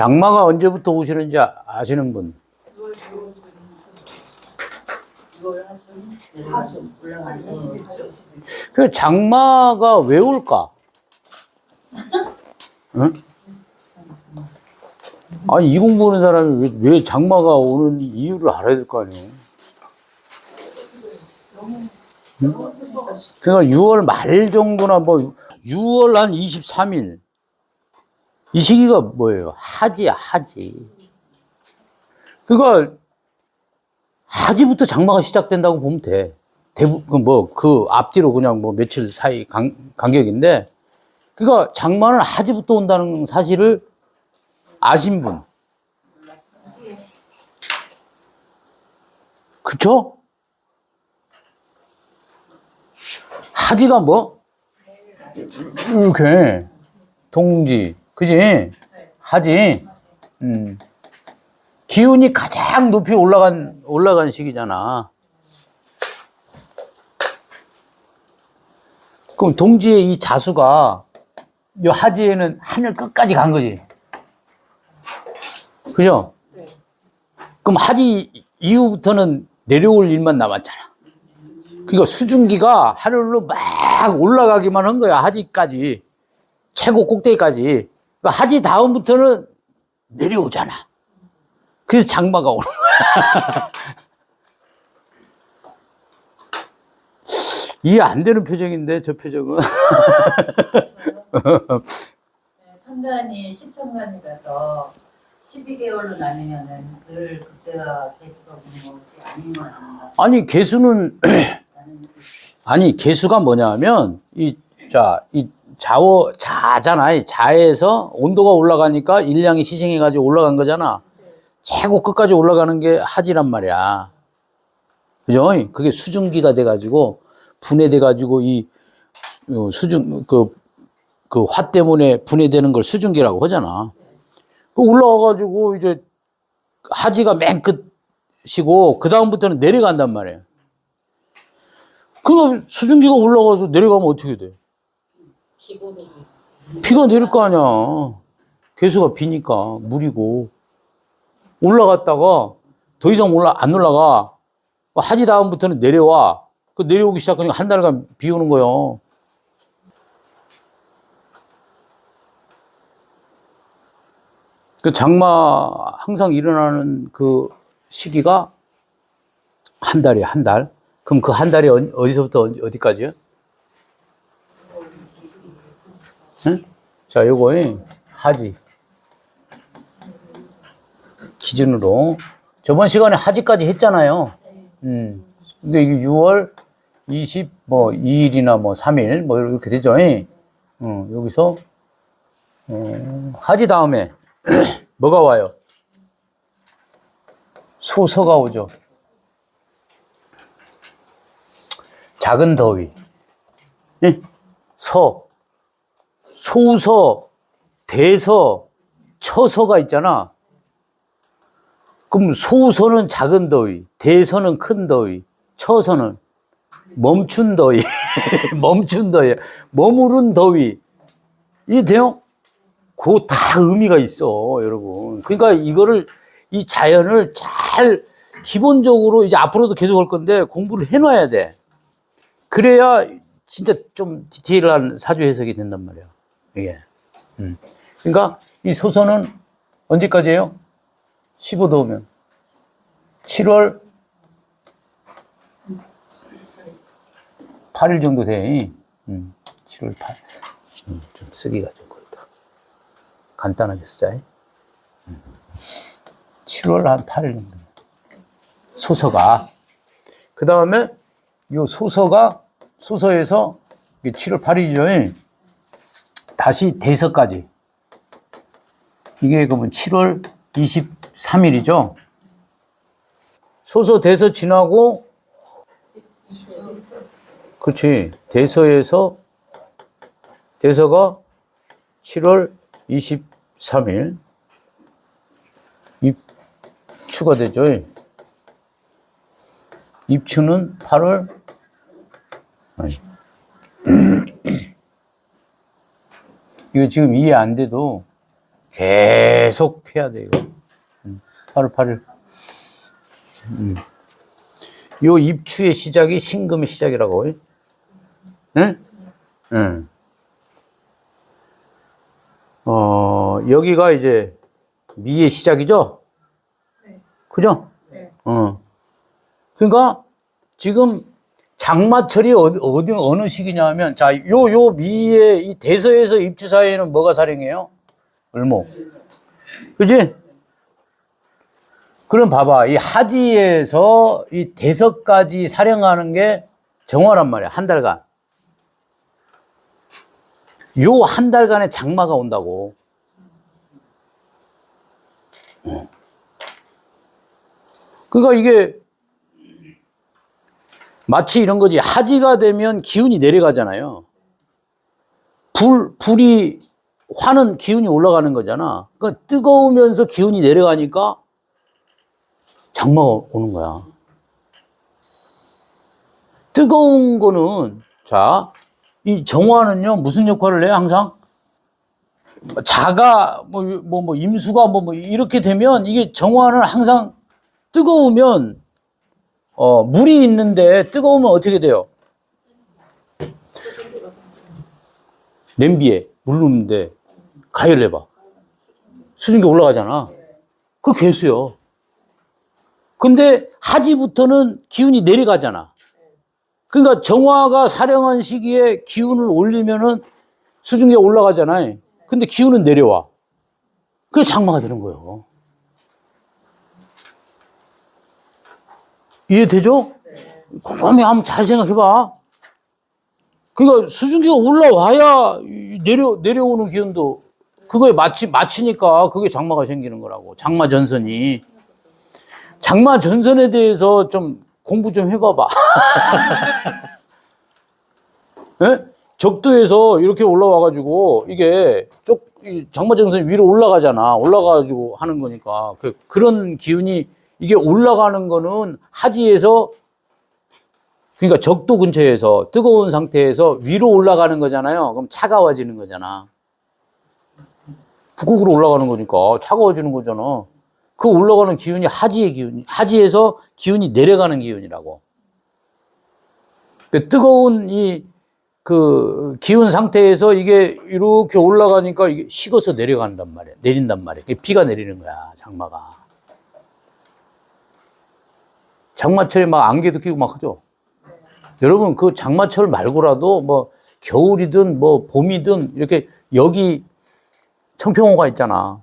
장마가 언제부터 오시는지 아시는 분? 그 장마가 왜 올까? 응? 아니, 이 공부하는 사람이 왜 장마가 오는 이유를 알아야 될 거 아니에요? 응? 그러니까 6월 말 정도나 뭐 6월 한 23일 이 시기가 뭐예요? 하지야, 하지. 그러니까 하지부터 장마가 시작된다고 보면 돼. 대부분 그 앞뒤로 그냥 뭐 며칠 사이 간격인데, 그러니까 장마는 하지부터 온다는 사실을 아신 분? 그쵸? 하지가 뭐? 이렇게 동지, 그지? 하지. 기운이 가장 높이 올라간 시기잖아. 그럼 동지의 이 자수가 이 하지에는 하늘 끝까지 간 거지. 그죠? 그럼 하지 이후부터는 내려올 일만 남았잖아. 그러니까 수증기가 하늘로 막 올라가기만 한 거야. 하지까지. 최고 꼭대기까지. 그러니까 하지 다음부터는 내려오잖아. 그래서 장마가 오는 거야. 이해 안 되는 표정인데, 저 표정은. 천간이 10천간이라서 12개월로 나누면은 늘 그때가 개수가 오는 것이 아닌 건 아닌가? 아니, 개수는, 아니, 개수가 뭐냐면, 이 자잖아. 자에서 온도가 올라가니까 일량이 희생해가지고 올라간 거잖아. 최고 끝까지 올라가는 게 하지란 말이야. 그죠? 그게 수증기가 돼가지고, 분해돼가지고, 그 화 때문에 분해되는 걸 수증기라고 하잖아. 그 올라가가지고, 이제, 하지가 맨 끝이고, 그다음부터는 내려간단 말이야. 그 수증기가 올라가서 내려가면 어떻게 돼? 비가 내릴 거 아니야. 개수가 비니까, 물이고. 올라갔다가 더 이상 안 올라가. 하지 다음부터는 내려와. 그 내려오기 시작하니까 한 달간 비 오는 거예요. 그 장마 항상 일어나는 그 시기가 한 달이야, 한 달. 그럼 그 한 달이 어디서부터 어디까지요? 응? 자, 요거 하지. 기준으로. 저번 시간에 하지까지 했잖아요. 근데 이게 6월 22일이나 뭐 3일 뭐 이렇게 되죠. 여기서 하지 다음에 뭐가 와요? 소서가 오죠. 작은 더위. 소서, 대서, 처서가 있잖아. 그럼 소서는 작은 더위, 대서는 큰 더위, 처서는 멈춘 더위, 멈춘 더위, 머무른 더위. 이해돼요? 그 다 의미가 있어, 여러분. 그러니까 이 자연을 잘, 기본적으로 이제 앞으로도 계속 할 건데 공부를 해놔야 돼. 그래야 진짜 좀 디테일한 사주 해석이 된단 말이야, 이게. 그러니까 이 소서는 언제까지예요? 15도 오면 7월 8일 정도 돼. 7월 8일. 좀 쓰기가 좀 그렇다. 간단하게 쓰자. 7월 한 8일 정도. 소서가. 그 다음에 요 소서에서 7월 8일이죠. 다시 대서까지. 이게 그러면 7월 23일이죠. 소서 대서 지나고, 그렇지. 대서가 7월 23일. 입추가 되죠. 입추는 8월, 이거 지금 이해 안 돼도 계속 해야 돼, 이거. 8월 8일. 요 입추의 시작이 신금의 시작이라고. 응? 응. 여기가 이제 미의 시작이죠? 네. 그죠? 네. 그러니까 지금 장마철이 어느 시기냐면, 자, 요 미의 이 대서에서 입추 사이에는 뭐가 살행해요? 을목. 그지? 그럼 봐봐. 이 하지에서 이 대서까지 살행하는 게 정화란 말이야. 한 달간. 요 한 달간에 장마가 온다고. 그러니까 이게 마치 이런 거지. 하지가 되면 기운이 내려가잖아요. 불이, 화는 기운이 올라가는 거잖아. 그러니까 뜨거우면서 기운이 내려가니까 장마가 오는 거야. 뜨거운 거는, 자, 이 정화는요, 무슨 역할을 해요, 항상? 자가, 임수가 이렇게 되면 이게 정화는 항상 뜨거우면, 물이 있는데 뜨거우면 어떻게 돼요? 냄비에 물 넣는데 가열해봐. 수증기 올라가잖아. 그 괴수요. 근데 하지부터는 기운이 내려가잖아. 그러니까 정화가 사령한 시기에 기운을 올리면은 수증기가 올라가잖아요. 근데 기운은 내려와. 그게 장마가 되는 거예요. 이해되죠? 곰곰이 한번 잘 생각해봐. 그러니까 수증기가 올라와야 내려오는 기운도 그거에 맞추니까 그게 장마가 생기는 거라고. 장마 전선이. 장마 전선에 대해서 좀 공부 좀 해봐봐. 네? 적도에서 이렇게 올라와가지고 이게 장마 전선이 위로 올라가잖아. 올라가가지고 하는 거니까. 그런 기운이 이게 올라가는 거는 하지에서 그러니까 적도 근처에서 뜨거운 상태에서 위로 올라가는 거잖아요. 그럼 차가워지는 거잖아. 북극으로 올라가는 거니까 차가워지는 거잖아. 그 올라가는 기운이 하지의 기운, 하지에서 기운이 내려가는 기운이라고. 뜨거운 그 기운 상태에서 이게 이렇게 올라가니까 이게 식어서 내려간단 말이야. 내린단 말이야. 비가 내리는 거야, 장마가. 장마철에 막 안개도 끼고 막 하죠. 여러분, 그 장마철 말고라도 뭐 겨울이든 뭐 봄이든 이렇게 여기 청평호가 있잖아.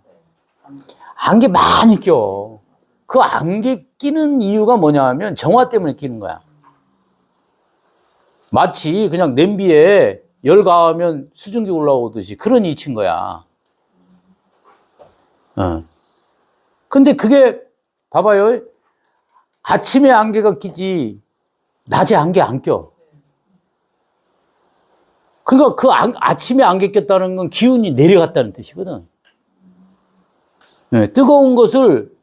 안개 많이 껴. 그 안개 끼는 이유가 뭐냐 하면 정화 때문에 끼는 거야. 마치 그냥 냄비에 열 가하면 수증기 올라오듯이 그런 이치인 거야. 근데 그게 봐봐요. 아침에 안개가 끼지 낮에 안개 안 껴. 그러니까 그 아침에 안개 꼈다는 건 기운이 내려갔다는 뜻이거든. 네, 뜨거운 것을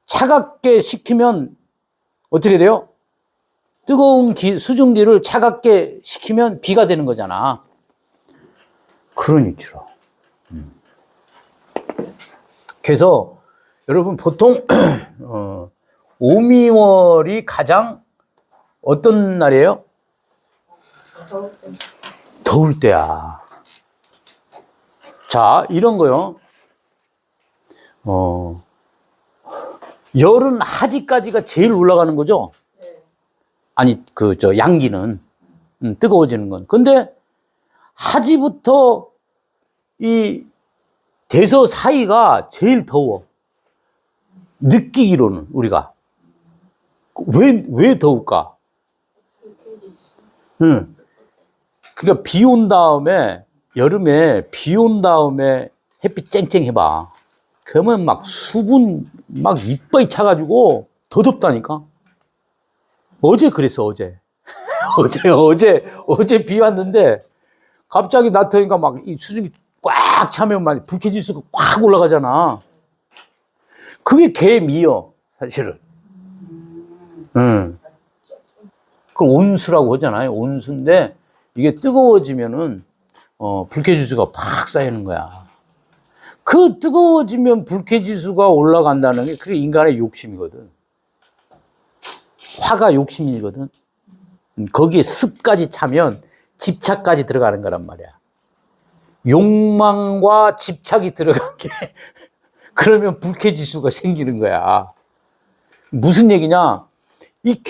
차갑게 식히면 어떻게 돼요? 뜨거운 수증기를 차갑게 식히면 비가 되는 거잖아. 그런 이치로. 그래서 여러분 보통 오미월이 가장 어떤 날이에요? 더울 때야. 자, 이런 거요. 열은 하지까지가 제일 올라가는 거죠? 아니, 양기는. 뜨거워지는 건. 근데 하지부터 이 대서 사이가 제일 더워. 느끼기로는, 우리가. 왜 더울까? 그러니까 비 온 다음에, 여름에 비 온 다음에 햇빛 쨍쨍 해봐. 그러면 막 수분 막 이빨이 차가지고 더 덥다니까? 어제 그랬어, 어제. 어제 비 왔는데 갑자기 나타니까 막 이 수증기 꽉 차면 막 불쾌지수가 꽉 올라가잖아. 그게 개미여, 사실은. 그걸 온수라고 하잖아요. 온수인데 이게 뜨거워지면은 불쾌지수가 팍 쌓이는 거야. 그 뜨거워지면 불쾌지수가 올라간다는 게 그게 인간의 욕심이거든. 화가 욕심이거든. 거기에 습까지 차면 집착까지 들어가는 거란 말이야. 욕망과 집착이 들어간 게 그러면 불쾌지수가 생기는 거야. 무슨 얘기냐? 이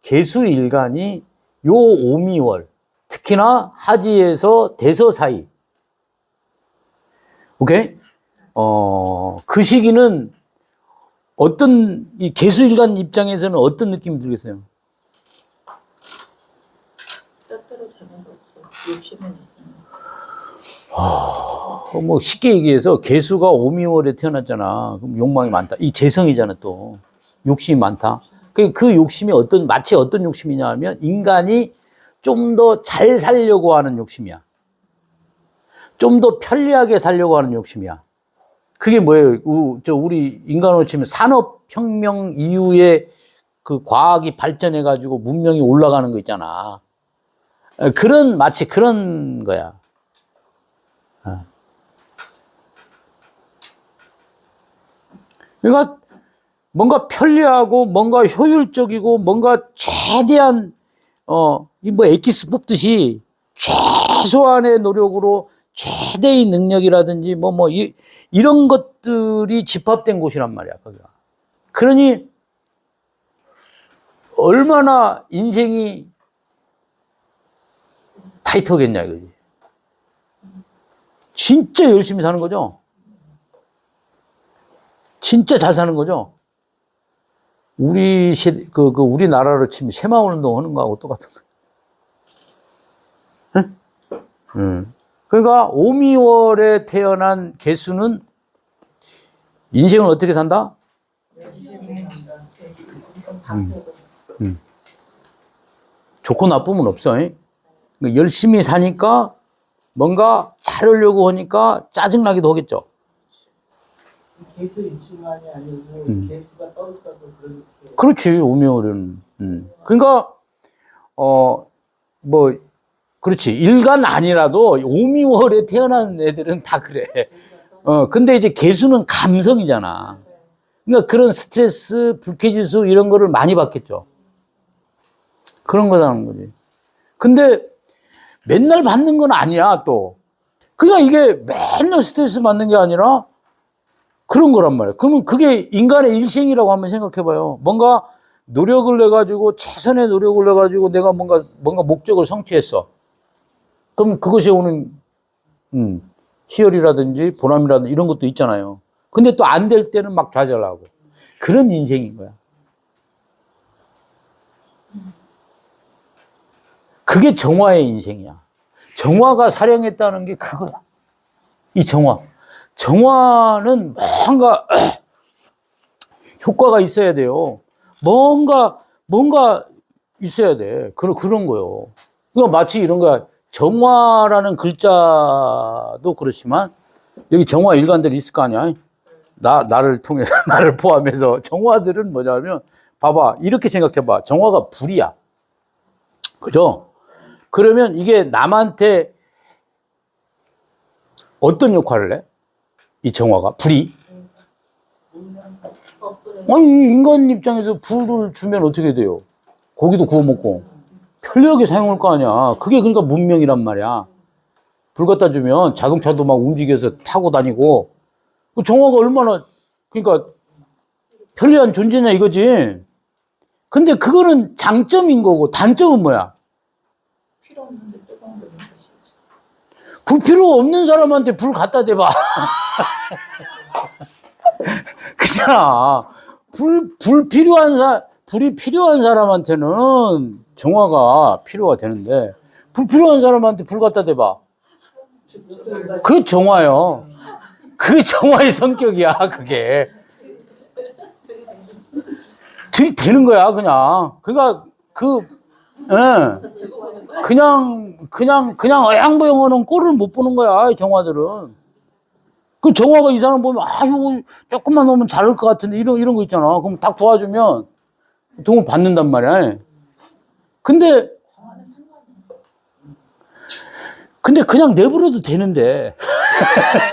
개수일간이 요 오미월, 특히나 하지에서 대서 사이, 오케이? 그 시기는 어떤, 이 개수일간 입장에서는 어떤 느낌이 들겠어요? 뜻대로 되는 거 없어. 욕심은 있으면. 뭐 쉽게 얘기해서 개수가 오미월에 태어났잖아. 그럼 욕망이 많다. 이 재성이잖아 또. 욕심이 많다. 그 욕심이 마치 어떤 욕심이냐 하면 인간이 좀 더 잘 살려고 하는 욕심이야. 좀 더 편리하게 살려고 하는 욕심이야. 그게 뭐예요? 우리 인간으로 치면 산업혁명 이후에 그 과학이 발전해가지고 문명이 올라가는 거 있잖아. 마치 그런 거야. 그러니까 뭔가 편리하고 뭔가 효율적이고 뭔가 최대한 엑기스 뽑듯이 최소한의 노력으로 최대의 능력이라든지 이런 것들이 집합된 곳이란 말이야, 거기가. 그러니 얼마나 인생이 타이트하겠냐 이거지. 진짜 열심히 사는 거죠. 진짜 잘 사는 거죠. 우리나라로 치면 새마을 운동 하는 거하고 똑같은 거야. 응? 그러니까 오미월에 태어난 개수는 인생을 어떻게 산다? 좋고 나쁨은 없어. 열심히 사니까 뭔가 잘하려고 하니까 짜증나기도 하겠죠. 개수 일치만이 아니고 개수가 떠있어도 그렇게. 그렇지, 오미월은. 그러니까 그렇지. 일간 아니라도 오미월에 태어난 애들은 다 그래. 근데 이제 개수는 감성이잖아. 그러니까 그런 스트레스, 불쾌지수 이런 거를 많이 받겠죠. 그런 거라는 거지. 근데 맨날 받는 건 아니야, 또. 그냥 이게 맨날 스트레스 받는 게 아니라 그런 거란 말이야. 그러면 그게 인간의 일생이라고 한번 생각해봐요. 뭔가 노력을 내가지고, 최선의 노력을 내가지고 내가 뭔가 목적을 성취했어. 그럼 그것이 오는, 희열이라든지 보람이라든지 이런 것도 있잖아요. 근데 또 안 될 때는 막 좌절하고. 그런 인생인 거야. 그게 정화의 인생이야. 정화가 사령했다는 게 그거야. 이 정화. 정화는 뭔가 효과가 있어야 돼요. 뭔가 있어야 돼. 그런 거요. 그러니까 마치 이런 거야. 정화라는 글자도 그렇지만 여기 정화 일관들이 있을 거 아니야. 나를 통해서, 나를 포함해서 정화들은 뭐냐면 봐봐. 이렇게 생각해봐. 정화가 불이야. 그죠? 그러면 이게 남한테 어떤 역할을 해? 이 정화가 불이. 아니 인간 입장에서 불을 주면 어떻게 돼요? 고기도 구워 먹고 편리하게 사용할 거 아니야. 그게 그러니까 문명이란 말이야. 불 갖다 주면 자동차도 막 움직여서 타고 다니고. 그 정화가 얼마나 그러니까 편리한 존재냐 이거지. 근데 그거는 장점인 거고 단점은 뭐야? 필요 없는데 뜨거운 거 것이지. 불 필요 없는 사람한테 불 갖다 대봐. 그잖아. 불이 필요한 사람한테는 정화가 필요가 되는데, 불 필요한 사람한테 불 갖다 대봐. 그게 정화요. 그게 정화의 성격이야, 그게. 들이대는 거야, 그냥. 그러니까, 그냥 어양부양하는 꼴을 못 보는 거야, 이 정화들은. 그 정화가 이 사람 보면, 이거 조금만 넣으면 잘할 것 같은데, 이런 거 있잖아. 그럼 딱 도와주면 도움을 받는단 말이야. 근데 그냥 내버려도 되는데.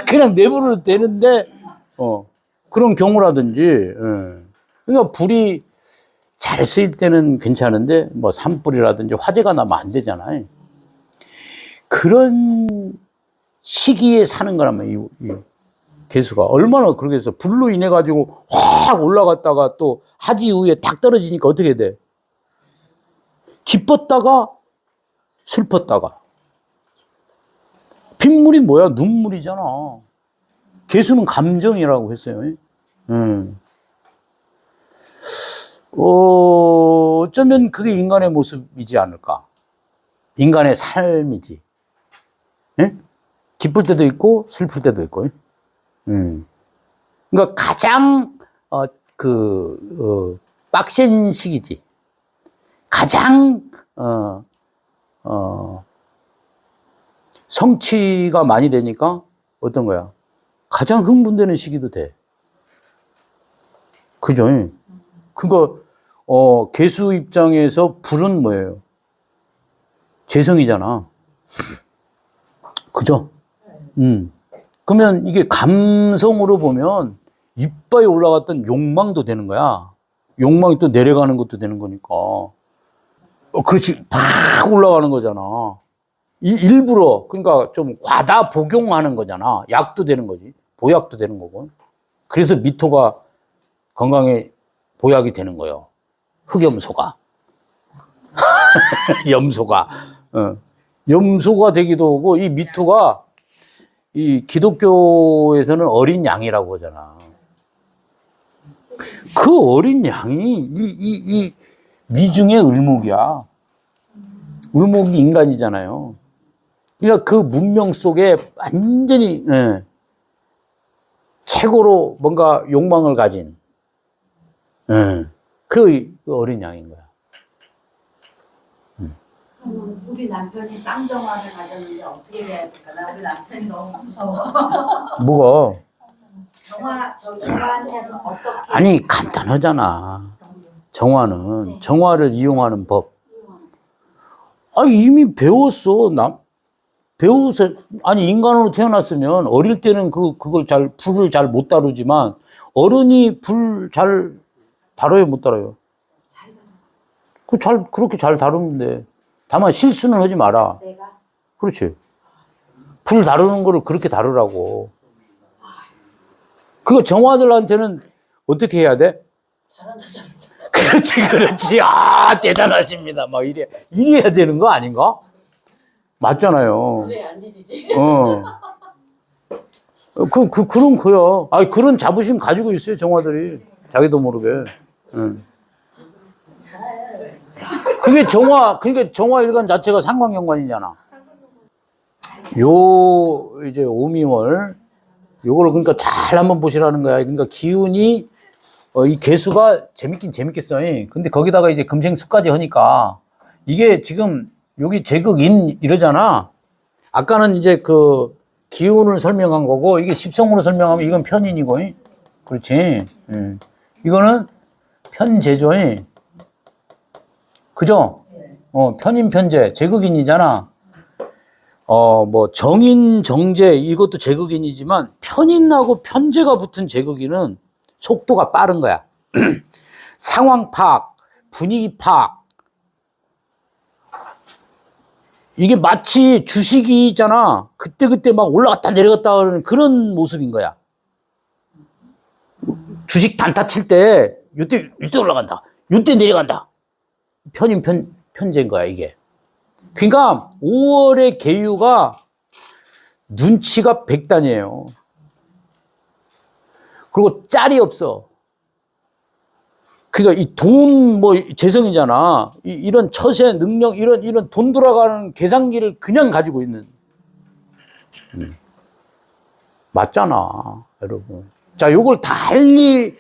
그냥 내버려도 되는데, 그런 경우라든지, 그러니까 불이 잘 쓰일 때는 괜찮은데, 뭐 산불이라든지 화재가 나면 안 되잖아요. 그런 시기에 사는 거라면, 이 개수가. 얼마나 그러겠어. 불로 인해가지고 확 올라갔다가 또 하지 이후에 탁 떨어지니까 어떻게 돼? 기뻤다가 슬펐다가. 빗물이 뭐야? 눈물이잖아. 개수는 감정이라고 했어요. 어쩌면 그게 인간의 모습이지 않을까. 인간의 삶이지. 예? 기쁠 때도 있고 슬플 때도 있고. 그러니까 가장 빡센 시기지. 가장 성취가 많이 되니까 어떤 거야? 가장 흥분되는 시기도 돼. 그죠? 그러니까 개수 입장에서 불은 뭐예요? 재성이잖아. 그죠? 그러면 이게 감성으로 보면 이빨이 올라갔던 욕망도 되는 거야. 욕망이 또 내려가는 것도 되는 거니까. 그렇지. 팍 올라가는 거잖아. 일부러, 그러니까 좀 과다 복용하는 거잖아. 약도 되는 거지. 보약도 되는 거고. 그래서 미토가 건강에 보약이 되는 거예요. 흑염소가. 염소가. 염소가 되기도 하고, 이 미토가 이 기독교에서는 어린 양이라고 하잖아. 그 어린 양이 이 미중의 을목이야. 을목이 인간이잖아요. 그러니까 그 문명 속에 완전히 최고로 뭔가 욕망을 가진 그 어린 양인 거야. 우리 남편이 쌍정화를 가졌는데 어떻게 해야 될까? 나 우리 남편이 너무 무서워. 뭐가? 정화한테는 어떻게? 아니 간단하잖아. 정화를 이용하는 법. 이미 배웠어. 배워서, 인간으로 태어났으면 어릴 때는 불을 잘 못 다루지만 어른이 불 잘 다뤄요, 못 다뤄요? 그렇게 잘 다루면 돼. 다만 실수는 하지 마라. 내가? 그렇지. 불 다루는 거를 그렇게 다루라고. 그거 정화들한테는 어떻게 해야 돼? 잘한다. 그렇지. 대단하십니다. 막 이래야 되는 거 아닌가? 맞잖아요. 그래 안 뒤지지. 그런 거야. 그런 자부심 가지고 있어요, 정화들이. 자기도 모르게. 그러니까 정화 일간 자체가 상관경관이잖아. 이제 오미월, 요거를 그러니까 잘 한번 보시라는 거야. 그러니까 기운이, 이 개수가 재밌긴 재밌겠어. 근데 거기다가 이제 금생수까지 하니까, 이게 지금, 여기 제극인 이러잖아. 아까는 이제 그 기운을 설명한 거고, 이게 십성으로 설명하면 이건 편인이고, 그렇지. 이거는 편제죠. 그죠? 편인, 편제, 제극인이잖아. 뭐 정인, 정제 이것도 제극인이지만 편인하고 편제가 붙은 제극인은 속도가 빠른 거야. 상황 파악, 분위기 파악. 이게 마치 주식이 있잖아. 그때 막 올라갔다 내려갔다 하는 그런 모습인 거야. 주식 단타 칠 때 이때 올라간다. 이때 내려간다. 편인, 편제인 거야, 이게. 그러니까 5월의 개유가 눈치가 백단이에요. 그리고 짤이 없어. 그러니까 이 돈 재성이잖아. 이런 처세, 능력, 이런 돈 돌아가는 계산기를 그냥 가지고 있는. 맞잖아, 여러분. 자, 요걸 달리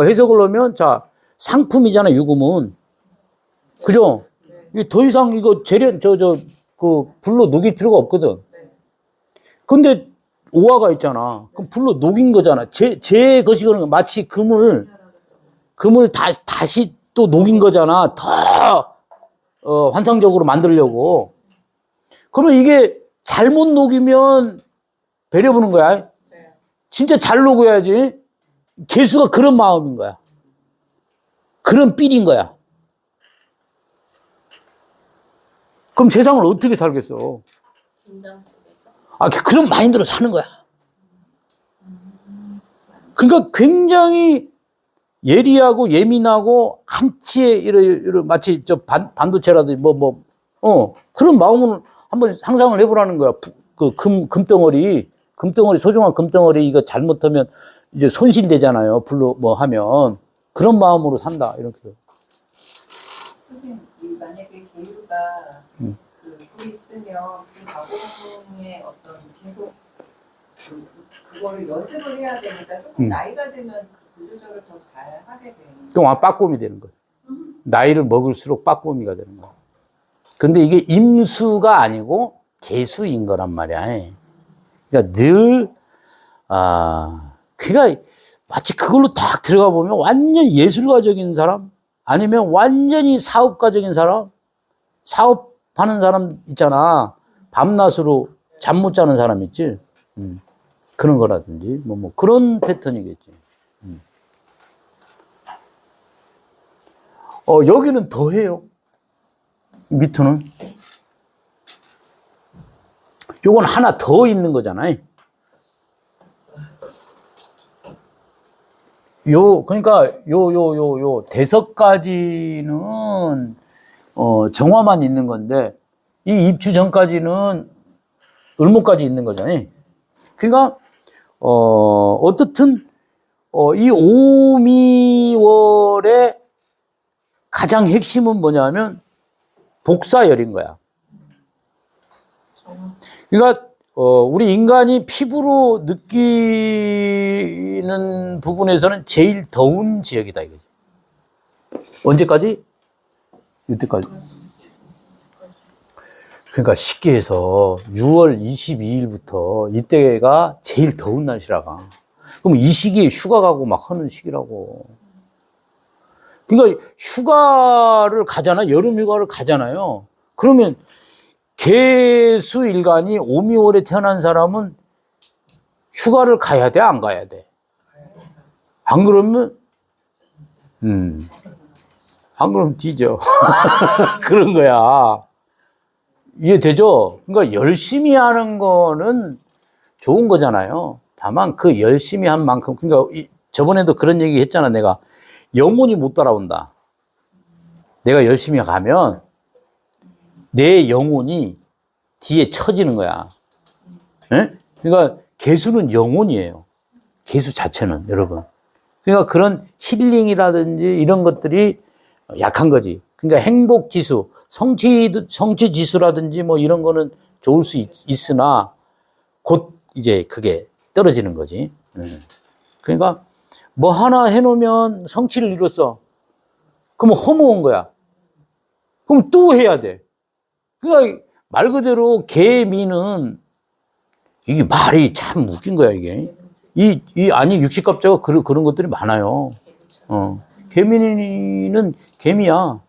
해석을 하면, 자, 상품이잖아, 유금은. 그죠? 더 이상 이거 불로 녹일 필요가 없거든. 근데 오화가 있잖아. 그럼 불로 녹인 거잖아. 제 것이 그런 거. 마치 금을 다시 또 녹인 거잖아. 더, 환상적으로 만들려고. 그러면 이게 잘못 녹이면 배려 보는 거야. 네. 진짜 잘 녹여야지. 개수가 그런 마음인 거야. 그런 삘인 거야. 그럼 세상을 어떻게 살겠어? 긴장 속에서. 아, 그런 마인드로 사는 거야. 그러니까 굉장히 예리하고 예민하고 한치에 이런 마치 저 반도체라든지 그런 마음을 한번 상상을 해보라는 거야. 그 금덩어리 소중한 금덩어리 이거 잘못하면 이제 손실되잖아요. 불로 뭐 하면 그런 마음으로 산다 이렇게. 선생님, 만약에 계류가 그 불이 있으면 그 가공의 어떤 계속 그거를 연습을 해야 되니까 조금 나이가 들면 그 불 조절을 더 잘 하게 되는. 그럼 빠꼼이 되는 거예요. 나이를 먹을수록 빠꼼이가 되는 거예요. 근데 이게 임수가 아니고 개수인 거란 말이야. 그러니까 늘 그러니까 마치 그걸로 딱 들어가 보면 완전 예술가적인 사람 아니면 완전히 사업가적인 사람 사업하는 사람 있잖아. 밤낮으로 잠 못 자는 사람 있지. 그런 거라든지 뭐 그런 패턴이겠지. 여기는 더해요. 밑으로는 요건 하나 더 있는 거잖아요. 그러니까 요 대석까지는 정화만 있는 건데 이 입추 전까지는 을목까지 있는 거잖아요. 그러니까 어떻든 이 오미월의 가장 핵심은 뭐냐면 복사열인 거야. 그러니까 우리 인간이 피부로 느끼는 부분에서는 제일 더운 지역이다 이거지. 언제까지? 이때까지. 그러니까 쉽게 해서 6월 22일부터 이때가 제일 더운 날씨라가. 그럼 이 시기에 휴가 가고 막 하는 시기라고. 그러니까 휴가를 가잖아. 여름 휴가를 가잖아요. 그러면 개수일간이 오미월에 태어난 사람은 휴가를 가야 돼, 안 가야 돼? 안 그러면 안 그러면 뒤져. 그런 거야. 이해되죠? 그러니까 열심히 하는 거는 좋은 거잖아요. 다만 그 열심히 한 만큼, 그러니까 저번에도 그런 얘기 했잖아. 내가 영혼이 못 따라온다. 내가 열심히 가면 내 영혼이 뒤에 처지는 거야. 네? 그러니까 개수는 영혼이에요. 개수 자체는, 여러분. 그러니까 그런 힐링이라든지 이런 것들이 약한 거지. 그러니까 행복 지수, 성취 지수라든지 뭐 이런 거는 좋을 수 있으나 곧 이제 그게 떨어지는 거지. 그러니까 뭐 하나 해놓으면 성취를 이뤘어. 그러면 허무한 거야. 그럼 또 해야 돼. 그러니까 말 그대로 개미는 이게 말이 참 웃긴 거야, 이게. 아니, 육식갑자가 그런 것들이 많아요. 개미는 개미야.